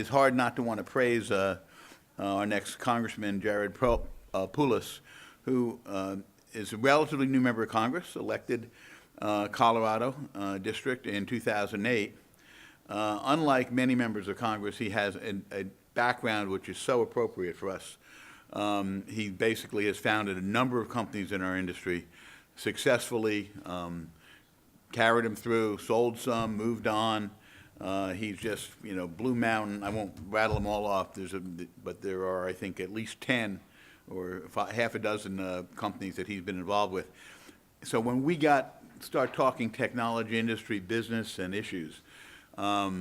is hard not to want to praise our next Congressman, Polis, who is a relatively new member of Congress, elected Colorado district in 2008. Unlike many members of Congress, he has a background which is so appropriate for us. He basically has founded a number of companies in our industry successfully, carried them through, sold some, moved on. He's just, Blue Mountain. I won't rattle them all off. But there are, I think, at least 10 or half a dozen companies that he's been involved with. So when we start talking technology, industry, business, and issues, I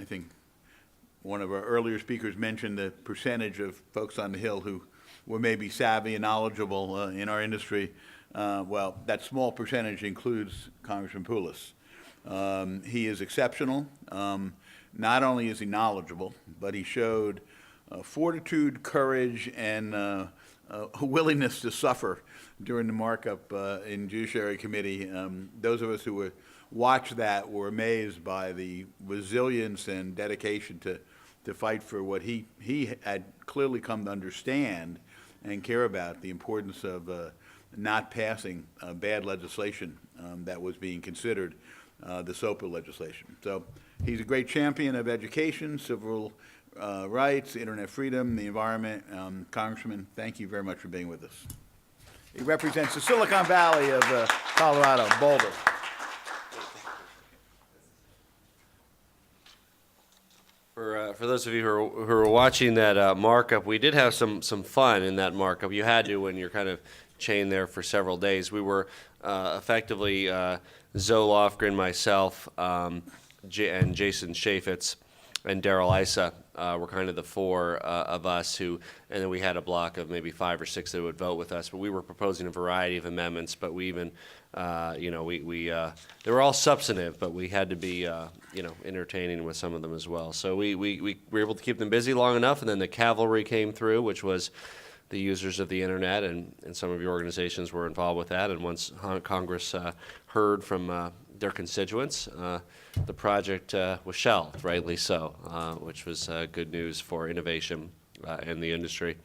think one of our earlier speakers mentioned the percentage of folks on the Hill who were maybe savvy and knowledgeable in our industry. Well, that small percentage includes Congressman Polis. He is exceptional. Not only is he knowledgeable, but he showed fortitude, courage, and a willingness to suffer during the markup in Judiciary Committee. Those of us who watched that were amazed by the resilience and dedication to fight for what he had clearly come to understand and care about, the importance of not passing bad legislation that was being considered, the SOPA legislation. So he's a great champion of education, civil rights, internet freedom, the environment. Congressman, thank you very much for being with us. He represents the Silicon Valley of Colorado, Boulder. For those of you who are watching that markup, we did have some fun in that markup. You had to when you're kind of chained there for several days. We were effectively Zoe Lofgren, myself, and Jason Chaffetz, and Daryl Issa were kind of the four of us and then we had a block of maybe 5 or 6 that would vote with us. But we were proposing a variety of amendments. But we even, they were all substantive, but we had to be, entertaining with some of them as well. So we were able to keep them busy long enough, and then the cavalry came through, which was the users of the internet, and some of your organizations were involved with that. And once Congress heard from their constituents, the project was shelved, rightly so, which was good news for innovation in the industry.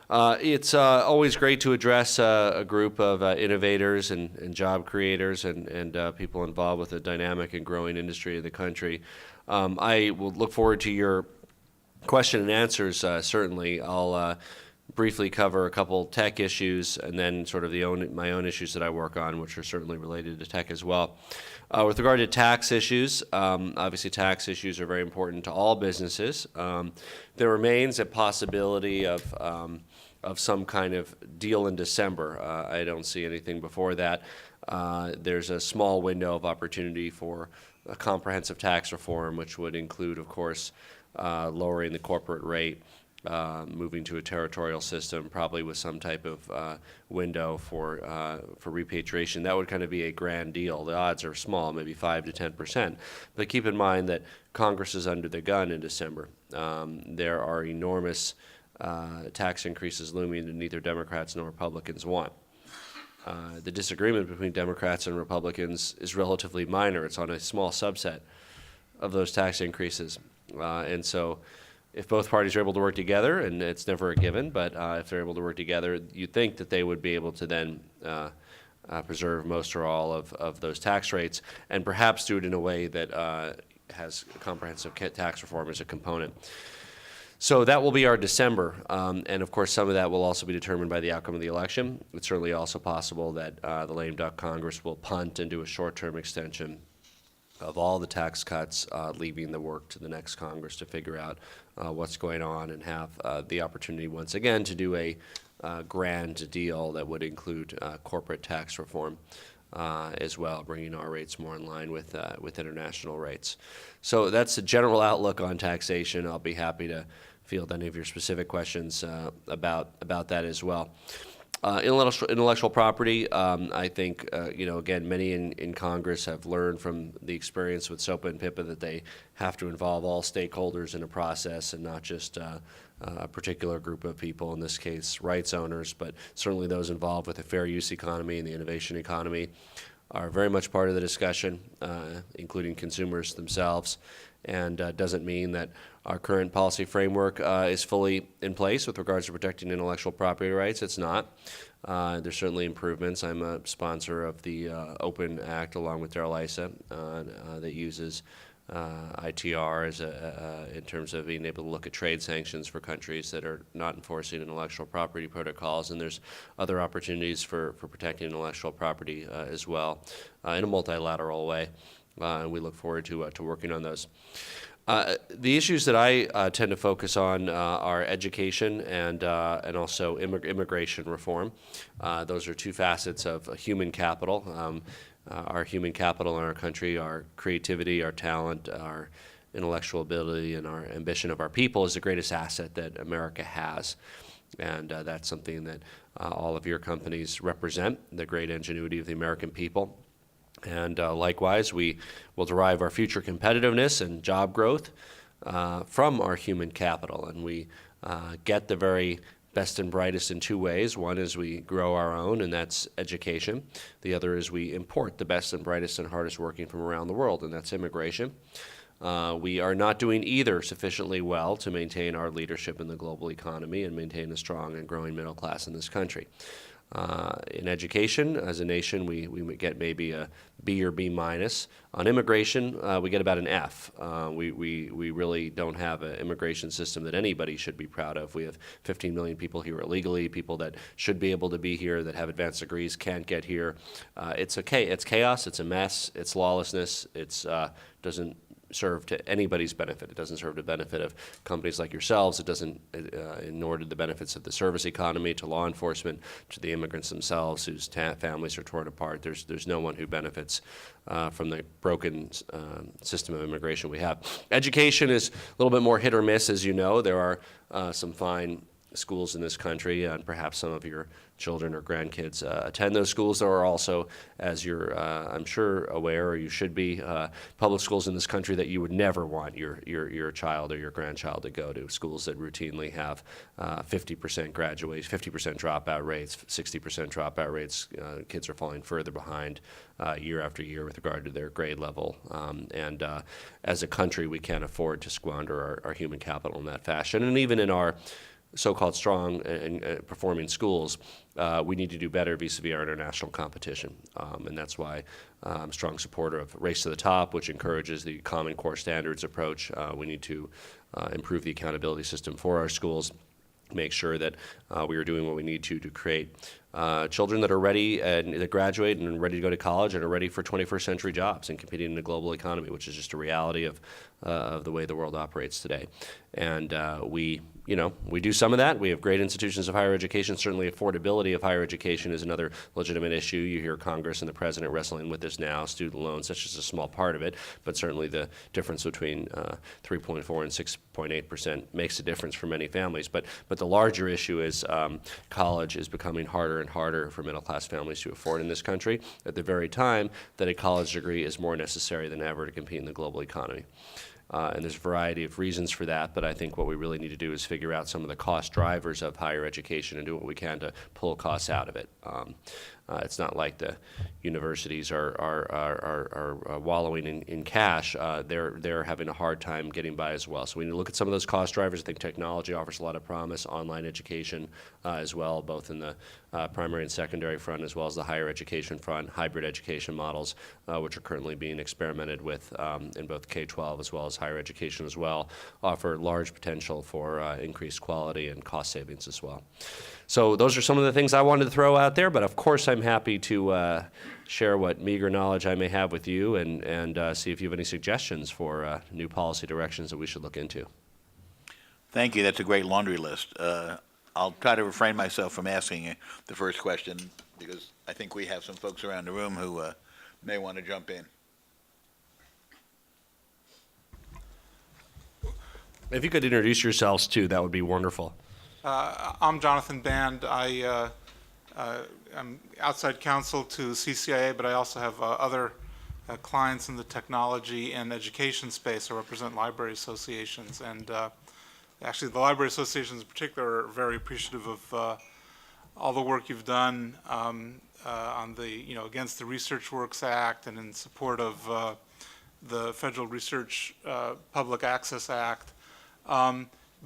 It's always great to address a group of innovators and job creators and people involved with a dynamic and growing industry in the country. I will look forward to your question and answers, certainly. I'll briefly cover a couple tech issues and then sort of my own issues that I work on, which are certainly related to tech as well. With regard to tax issues, obviously tax issues are very important to all businesses. There remains a possibility of some kind of deal in December. I don't see anything before that. There's a small window of opportunity for a comprehensive tax reform, which would include, of course, lowering the corporate rate, moving to a territorial system, probably with some type of window for repatriation. That would kind of be a grand deal. The odds are small, maybe 5 to 10%. But keep in mind that Congress is under the gun in December. There are enormous tax increases looming that neither Democrats nor Republicans want. The disagreement between Democrats and Republicans is relatively minor. It's on a small subset of those tax increases. And so if both parties are able to work together, and it's never a given, but if they're able to work together, you'd think that they would be able to then preserve most or all of those tax rates, and perhaps do it in a way that has comprehensive tax reform as a component. So that will be our December, and of course some of that will also be determined by the outcome of the election. It's certainly also possible that the lame duck Congress will punt and do a short-term extension of all the tax cuts, leaving the work to the next Congress to figure out what's going on and have the opportunity once again to do a grand deal that would include corporate tax reform as well, bringing our rates more in line with international rates. So that's the general outlook on taxation. I'll be happy to field any of your specific questions about that as well. Intellectual property, I think, again, many in Congress have learned from the experience with SOPA and PIPA that they have to involve all stakeholders in a process and not just a particular group of people, in this case rights owners, but certainly those involved with the fair use economy and the innovation economy. are very much part of the discussion, including consumers themselves, and doesn't mean that our current policy framework is fully in place with regards to protecting intellectual property rights. It's not. There's certainly improvements. I'm a sponsor of the Open Act along with Darrell Issa that uses ITR as in terms of being able to look at trade sanctions for countries that are not enforcing intellectual property protocols, and there's other opportunities for protecting intellectual property as well in a multilateral way, and we look forward to working on those. The issues that I tend to focus on are education and also immigration reform. Those are two facets of human capital. Our human capital in our country, our creativity, our talent, our intellectual ability, and our ambition of our people is the greatest asset that America has. And that's something that all of your companies represent, the great ingenuity of the American people. And likewise, we will derive our future competitiveness and job growth from our human capital. And we get the very best and brightest in two ways. One is we grow our own, and that's education. The other is we import the best and brightest and hardest working from around the world, and that's immigration. We are not doing either sufficiently well to maintain our leadership in the global economy and maintain a strong and growing middle class in this country. In education, as a nation, we get maybe a B or B minus. On immigration, we get about an F. We really don't have an immigration system that anybody should be proud of. We have 15 million people here illegally, people that should be able to be here, that have advanced degrees, can't get here. It's chaos, it's a mess, it's lawlessness, it's doesn't serve to anybody's benefit. It doesn't serve the benefit of companies like yourselves. It doesn't, nor do the benefits of the service economy, to law enforcement, to the immigrants themselves whose families are torn apart. There's no one who benefits from the broken system of immigration we have. Education is a little bit more hit or miss, as you know. There are some fine schools in this country, and perhaps some of your children or grandkids attend those schools. There are also, as you're, I'm sure, aware, or you should be, public schools in this country that you would never want your child or your grandchild to go to. Schools that routinely have 50% graduation, 50% dropout rates, 60% dropout rates. Kids are falling further behind year after year with regard to their grade level. And as a country, we can't afford to squander our human capital in that fashion. And even in our so-called strong and performing schools, we need to do better vis-a-vis our international competition. And that's why I'm a strong supporter of Race to the Top, which encourages the Common Core Standards approach. We need to improve the accountability system for our schools, make sure that we are doing what we need to create children that are ready and that graduate and ready to go to college and are ready for 21st century jobs and competing in the global economy, which is just a reality of the way the world operates today. And we do some of that. We have great institutions of higher education. Certainly affordability of higher education is another legitimate issue. You hear Congress and the President wrestling with this now. Student loans, that's just a small part of it, but certainly the difference between 3.4 and 6.8% makes a difference for many families. But the larger issue is college is becoming harder and harder for middle-class families to afford in this country at the very time that a college degree is more necessary than ever to compete in the global economy. And there's a variety of reasons for that, but I think what we really need to do is figure out some of the cost drivers of higher education and do what we can to pull costs out of it. It's not like the universities are wallowing in cash. They're having a hard time getting by as well. So we need to look at some of those cost drivers. I think technology offers a lot of promise, online education as well, both in the primary and secondary front as well as the higher education front, hybrid education models, which are currently being experimented with in both K-12 as well as higher education as well, offer large potential for increased quality and cost savings as well. So those are some of the things I wanted to throw out there, but of course I'm happy to share what meager knowledge I may have with you and see if you have any suggestions for new policy directions that we should look into. Thank you. That's a great laundry list. I'll try to refrain myself from asking you the first question because I think we have some folks around the room who may want to jump in. If you could introduce yourselves too, that would be wonderful. I'm Jonathan Band. I'm outside counsel to CCIA, but I also have other clients in the technology and education space. I represent library associations, and actually the library associations in particular are very appreciative of all the work you've done on the, against the Research Works Act and in support of the Federal Research Public Access Act.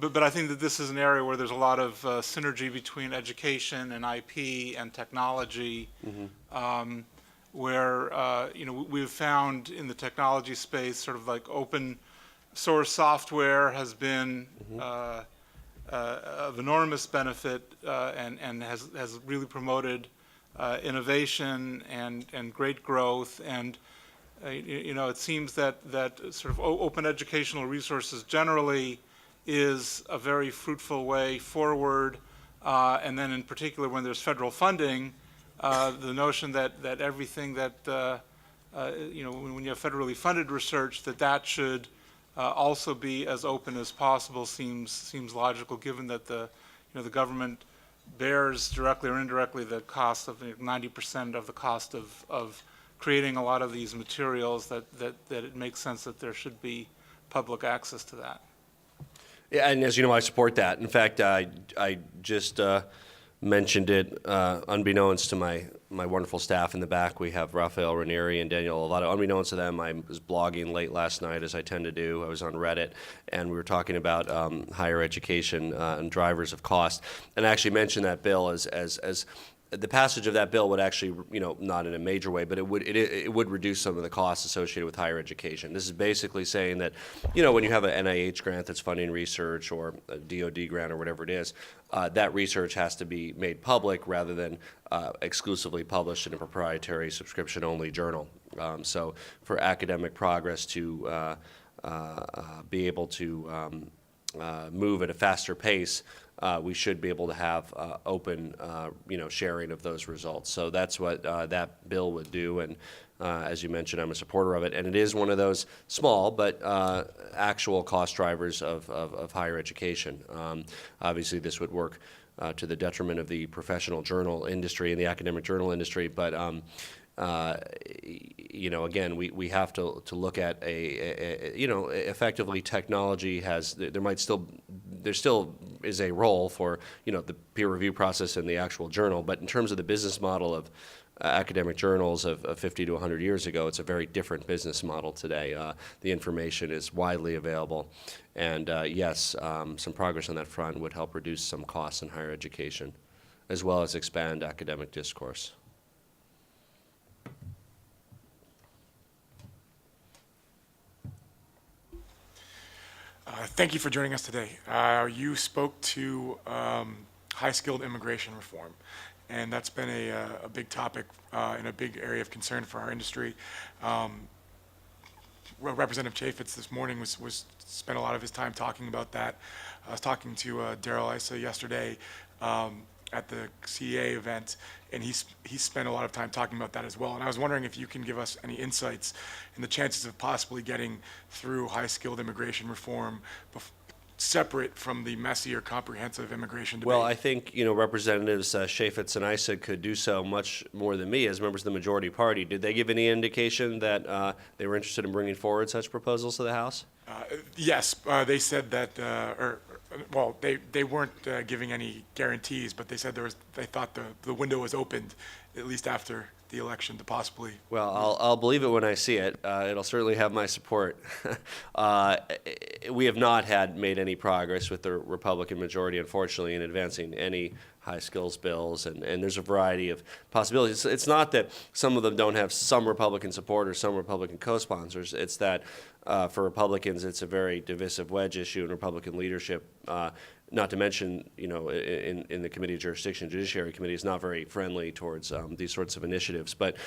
But I think that this is an area where there's a lot of synergy between education and IP and technology, where we've found in the technology space sort of like open source software has been of enormous benefit and has really promoted innovation and great growth. And it seems that sort of open educational resources generally is a very fruitful way forward, and then in particular when there's federal funding, the notion that everything that when you have federally funded research, that should also be as open as possible seems logical, given that the government bears directly or indirectly the cost of 90% of the cost of creating a lot of these materials. That it makes sense that there should be public access to that. Yeah, and as you know, I support that. In fact, I just mentioned it unbeknownst to my wonderful staff in the back. We have Rafael Ranieri and Daniel Lovato. Unbeknownst to them, I was blogging late last night, as I tend to do. I was on Reddit, and we were talking about higher education and drivers of cost. And I actually mentioned that bill as the passage of that bill would actually, not in a major way, but it would reduce some of the costs associated with higher education. This is basically saying that, when you have an NIH grant that's funding research or a DoD grant or whatever it is, that research has to be made public rather than exclusively published in a proprietary subscription-only journal. So for academic progress to be able to move at a faster pace, we should be able to have open, sharing of those results. So that's what that bill would do, and as you mentioned, I'm a supporter of it. And it is one of those small but actual cost drivers of higher education. Obviously, this would work to the detriment of the professional journal industry and the academic journal industry, but again, we have to look at effectively technology there still is a role for, the peer review process and the actual journal, but in terms of the business model of academic journals of 50 to 100 years ago, it's a very different business model today. The information is widely available, and yes, some progress on that front would help reduce some costs in higher education, as well as expand academic discourse. Thank you for joining us today. You spoke to high-skilled immigration reform, and that's been a big topic and a big area of concern for our industry. Representative Chaffetz this morning spent a lot of his time talking about that. I was talking to Daryl Issa yesterday at the CCIA event, and he spent a lot of time talking about that as well. And I was wondering if you can give us any insights in the chances of possibly getting through high-skilled immigration reform separate from the messier comprehensive immigration debate. Well, I think, Representatives Chaffetz and Issa could do so much more than me as members of the majority party. Did they give any indication that they were interested in bringing forward such proposals to the House? Yes, they said that, they weren't giving any guarantees, but they said they thought the window was opened, at least after the election, to possibly. Well, I'll believe it when I see it. It'll certainly have my support. We have not made any progress with the Republican majority, unfortunately, in advancing any high skills bills, and there's a variety of possibilities. It's not that some of them don't have some Republican support or some Republican co-sponsors. It's that for Republicans, it's a very divisive wedge issue in Republican leadership. Not to mention, in the Committee of Jurisdiction, Judiciary Committee is not very friendly towards these sorts of initiatives. But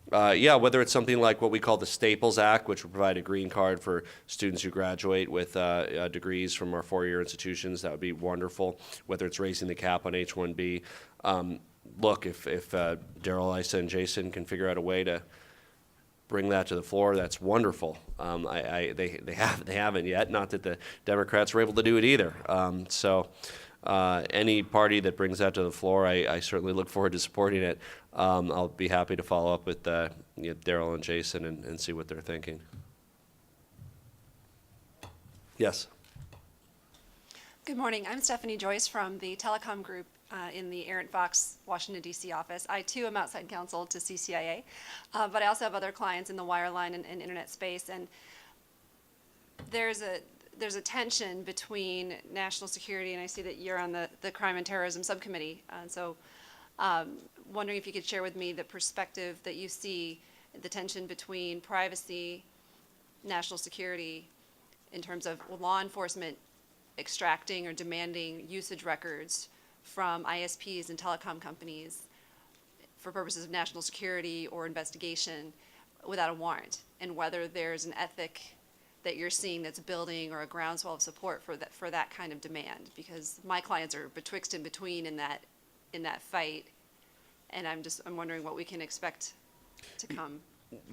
whether it's something like what we call the Staples Act, which would provide a green card for students who graduate with degrees from our four-year institutions, that would be wonderful. Whether it's raising the cap on H-1B. Look, if Daryl, Issa, and Jason can figure out a way to bring that to the floor, that's wonderful. They haven't yet. Not that the Democrats were able to do it either. So any party that brings that to the floor, I certainly look forward to supporting it. I'll be happy to follow up with Daryl and Jason and see what they're thinking. Yes. Good morning. I'm Stephanie Joyce from the Telecom Group in the Aaron Fox, Washington, D.C. office. I, too, am outside counsel to CCIA, but I also have other clients in the wireline and internet space. And there's a tension between national security, and I see that you're on the Crime and Terrorism Subcommittee. And so wondering if you could share with me the perspective that you see, the tension between privacy, national security, in terms of law enforcement extracting or demanding usage records from ISPs and telecom companies for purposes of national security or investigation without a warrant, and whether there's an ethic that you're seeing that's building or a groundswell of support for that kind of demand. Because my clients are betwixt and between in that fight, and I'm wondering what we can expect to come.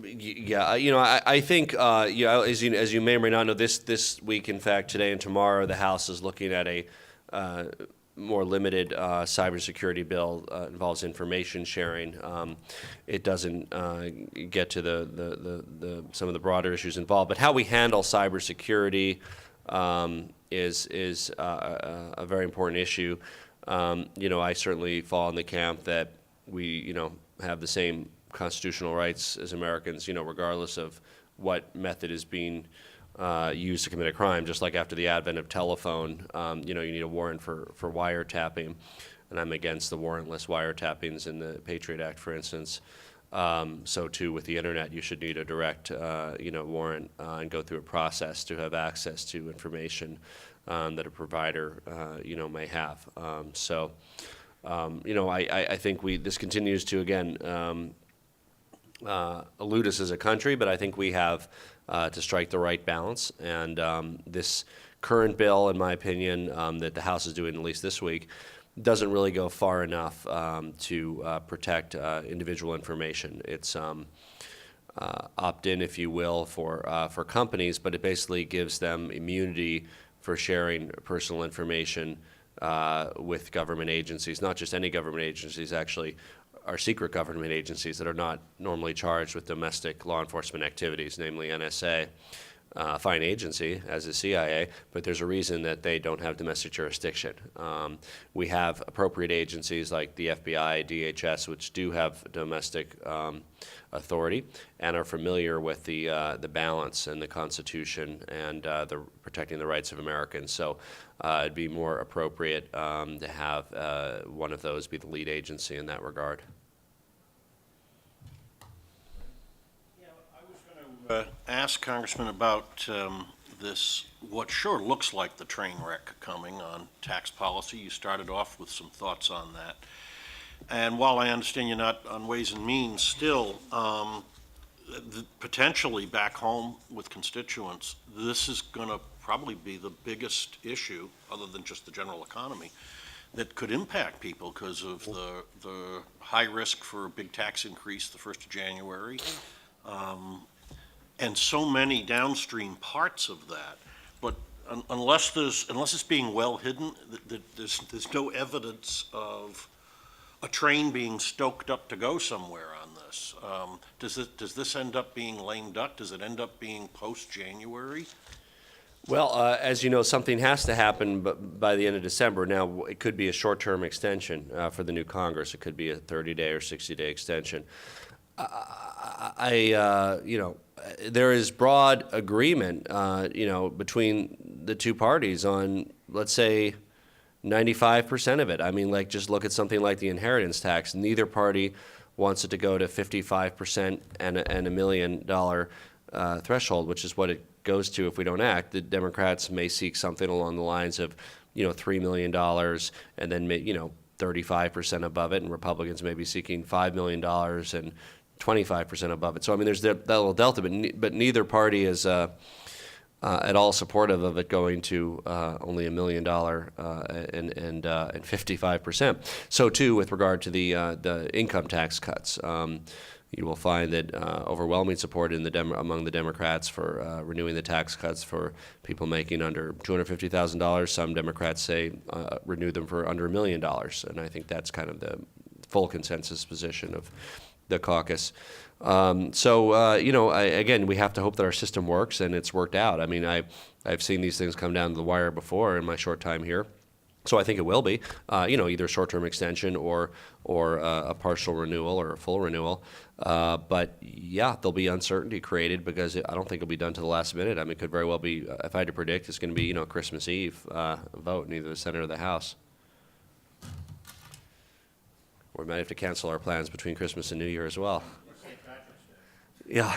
Yeah, I think, as you may or may not know, this week, in fact, today and tomorrow, the House is looking at a more limited cybersecurity bill. Involves information sharing. It doesn't get to the some of the broader issues involved, but how we handle cybersecurity is a very important issue. I certainly fall in the camp that we have the same constitutional rights as Americans, regardless of what method is being used to commit a crime. Just like after the advent of telephone, you need a warrant for wiretapping, and I'm against the warrantless wiretappings in the Patriot Act, for instance. So too with the internet, you should need a direct, warrant and go through a process to have access to information that a provider, may have. I think this continues to again. Elude us as a country, but I think we have to strike the right balance. And this current bill, in my opinion, that the House is doing at least this week, doesn't really go far enough to protect individual information. It's opt-in, if you will, for companies, but it basically gives them immunity for sharing personal information with government agencies, not just any government agencies, actually. Are secret government agencies that are not normally charged with domestic law enforcement activities, namely NSA, fine agency, as the CIA, but there's a reason that they don't have domestic jurisdiction. We have appropriate agencies like the FBI, DHS, which do have domestic authority and are familiar with the balance and the Constitution and the protecting the rights of Americans. So it'd be more appropriate to have one of those be the lead agency in that regard. Ask Congressman about this, what sure looks like the train wreck coming on tax policy. You started off with some thoughts on that. And while I understand you're not on Ways and Means, still, potentially back home with constituents, this is going to probably be the biggest issue, other than just the general economy, that could impact people because of the high risk for a big tax increase the 1st of January. And so many downstream parts of that, but unless it's being well hidden, there's no evidence of a train being stoked up to go somewhere on this. Does this end up being lame duck? Does it end up being post-January? Well, as you know, something has to happen by the end of December. Now, it could be a short-term extension for the new Congress. It could be a 30-day or 60-day extension. There is broad agreement, between the two parties on, let's say, 95% of it. I mean, just look at something like the inheritance tax. Neither party wants it to go to 55% and a $1 million threshold, which is what it goes to if we don't act. The Democrats may seek something along the lines of, $3 million and then, 35% above it, and Republicans may be seeking $5 million and 25% above it. So, I mean, there's that little delta, but neither party is at all supportive of it going to only $1 million and 55%. So, too, with regard to the income tax cuts. You will find that overwhelming support among the Democrats for renewing the tax cuts for people making under $250,000. Some Democrats say renew them for under $1 million, and I think that's kind of the full consensus position of the caucus. Again, we have to hope that our system works, and it's worked out. I mean, I've seen these things come down to the wire before in my short time here. So I think it will be, either a short-term extension or a partial renewal or a full renewal. But yeah, there'll be uncertainty created because I don't think it'll be done to the last minute. I mean, it could very well be, if I had to predict, it's going to be, Christmas Eve vote in either the Senate or the House. Or we might have to cancel our plans between Christmas and New Year as well. Yeah.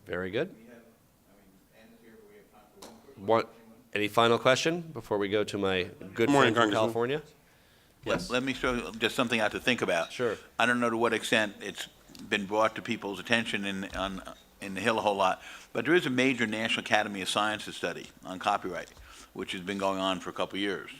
Very good. Any final question before we go to my good Morning, friend from Congressman. California? Let me throw just something out to think about. Sure. I don't know to what extent it's been brought to people's attention in the Hill a whole lot, but there is a major National Academy of Sciences study on copyright, which has been going on for a couple of years.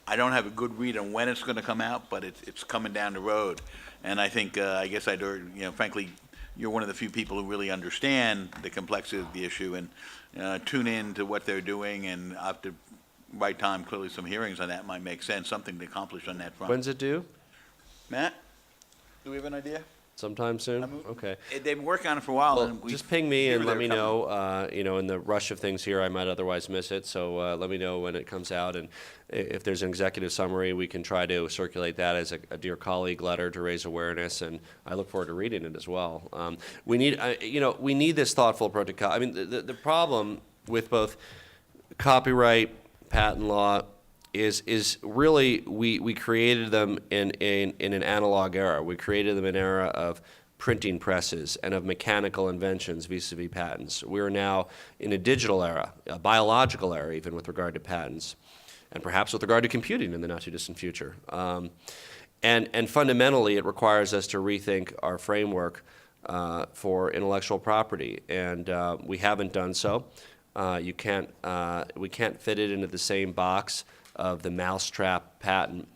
I don't have a good read on when it's going to come out, but it's coming down the road. And I think, I guess I'd urge, frankly, you're one of the few people who really understand the complexity of the issue, and tune in to what they're doing, and at the right time, clearly some hearings on that might make sense, something to accomplish on that front. When's it due? Matt, do we have an idea? Sometime soon? Okay. They've been working on it for a while. Well, and we just ping me hear and let they're me coming. know, in the rush of things here, I might otherwise miss it. So let me know when it comes out. And if there's an executive summary, we can try to circulate that as a dear colleague letter to raise awareness. And I look forward to reading it as well. We need this thoughtful approach to I mean, the problem with both copyright, patent law, is really we created them in an analog era. We created them in an era of printing presses and of mechanical inventions vis-a-vis patents. We are now in a digital era, a biological era even with regard to patents, and perhaps with regard to computing in the not-too-distant future. And fundamentally, it requires us to rethink our framework for intellectual property, and we haven't done so. We can't fit it into the same box of the mousetrap patent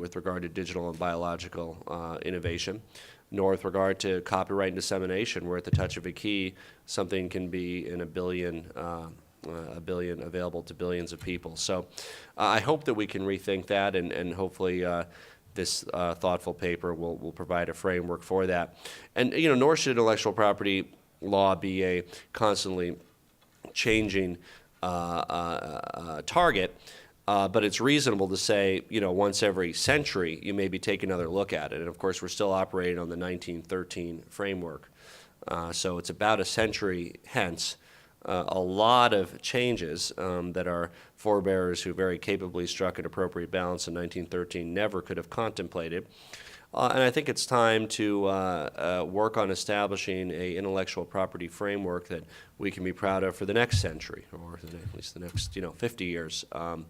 with regard to digital and biological innovation, nor with regard to copyright and dissemination, where at the touch of a key, something can be in a billion available to billions of people. So I hope that we can rethink that, and hopefully this thoughtful paper will provide a framework for that. And nor should intellectual property law be a constantly changing target. But it's reasonable to say, once every century, you maybe take another look at it. And of course, we're still operating on the 1913 framework. So it's about a century hence. A lot of changes that our forebears who very capably struck an appropriate balance in 1913 never could have contemplated. And I think it's time to work on establishing an intellectual property framework that we can be proud of for the next century, or at least the next 50 years. And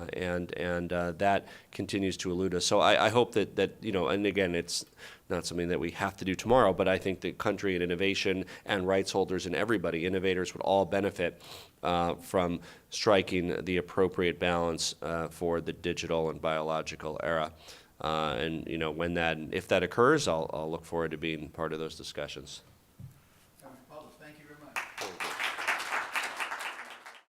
that continues to elude us. So I hope that and again, it's not something that we have to do tomorrow, but I think the country and innovation and rights holders and everybody, innovators, would all benefit from striking the appropriate balance for the digital and biological era. And if that occurs, I'll look forward to being part of those discussions.